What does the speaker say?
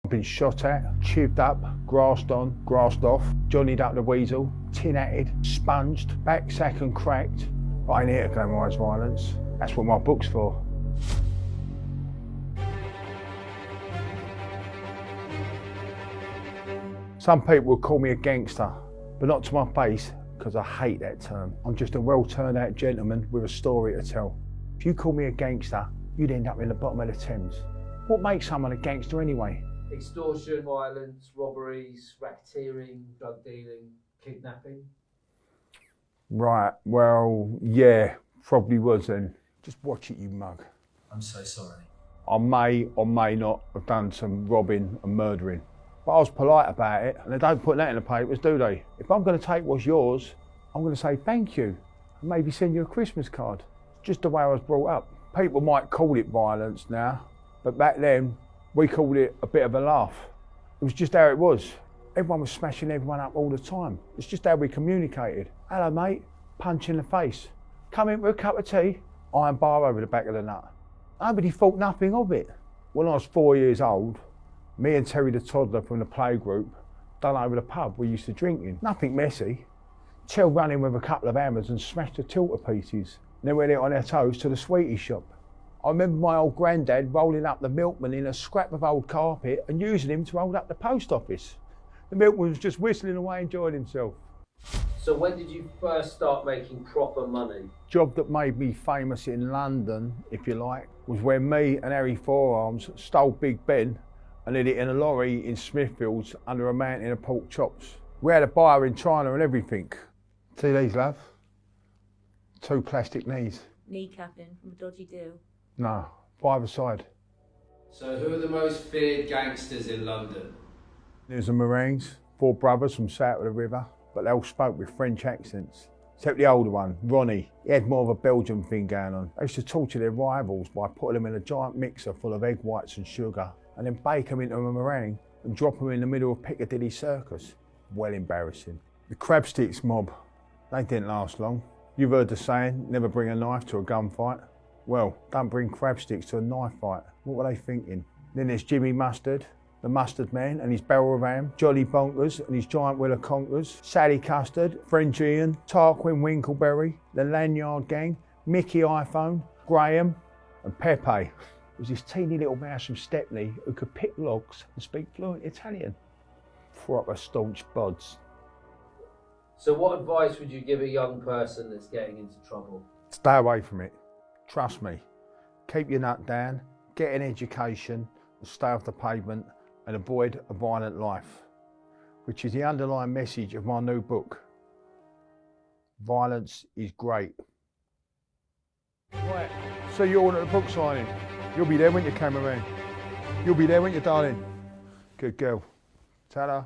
Been shot at, chived up, grassed on, grassed off, johnnied up the weasel, tin-hatted, sponged, back sack and cracked. I ain't here to glamorise violence. That's what my book's for. Some people would call me a gangster, but not to my face, because I hate that term. I'm just a well-turned-out gentleman with a story to tell. If you call me a gangster, you'd end up in the bottom of the Thames. What makes someone a gangster anyway? Extortion, violence, robberies, racketeering, drug dealing, kidnapping. Right, well, yeah, probably was then. Just watch it, you mug. I'm so sorry. I may or may not have done some robbing and murdering. But I was polite about it, and they don't put that in the papers, do they? If I'm going to take what's yours, I'm going to say thank you, and maybe send you a Christmas card. It's just the way I was brought up. People might call it violence now, but back then, we called it a bit of a laugh. It was just how it was. Everyone was smashing everyone up all the time. It's just how we communicated. Hello, mate. Punch in the face. Come in with a cup of tea. Iron bar over the back of the nut. Nobody thought nothing of it. When I was 4 years old, me and Terry the toddler from the playgroup done over the pub we used to drink in. Nothing messy. Till run in with a couple of hammers and smashed the till to pieces. And then went out on their toes to the sweetie shop. I remember my old granddad rolling up the milkman in a scrap of old carpet and using him to hold up the post office. The milkman was just whistling away, enjoying himself. So when did you first start making proper money? Job that made me famous in London, if you like, was when me and Harry Forearms stole Big Ben and hid it in a lorry in Smithfields under a mountain of pork chops. We had a buyer in China and everything. See these, love? 2 plastic knees. Kneecapping from a dodgy deal. No, by the side. So who are the most feared gangsters in London? There's the Meringues, 4 brothers from south of the river, but they all spoke with French accents. Except the older one, Ronnie. He had more of a Belgian thing going on. They used to torture their rivals by putting them in a giant mixer full of egg whites and sugar, and then bake them into a meringue and drop them in the middle of Piccadilly Circus. Well embarrassing. The crab sticks mob, they didn't last long. You've heard the saying, never bring a knife to a gunfight. Well, don't bring crab sticks to a knife fight. What were they thinking? Then there's Jimmy Mustard, the Mustard Man and his barrel of ham, Jolly Bonkers and his giant wheel of conkers, Sally Custard, French Ian, Tarquin Winkleberry, the Lanyard Gang, Mickey iPhone, Graham and Pepe. It was this teeny little mouse from Stepney who could pick locks and speak fluent Italian. Proper staunch bods. So what advice would you give a young person that's getting into trouble? Stay away from it. Trust me. Keep your nut down, get an education, and stay off the pavement and avoid a violent life, which is the underlying message of my new book. Violence is great. Right, so you're all at the book signing. You'll be there when you come around. You'll be there, won't you, darling? Good girl. Ta-da.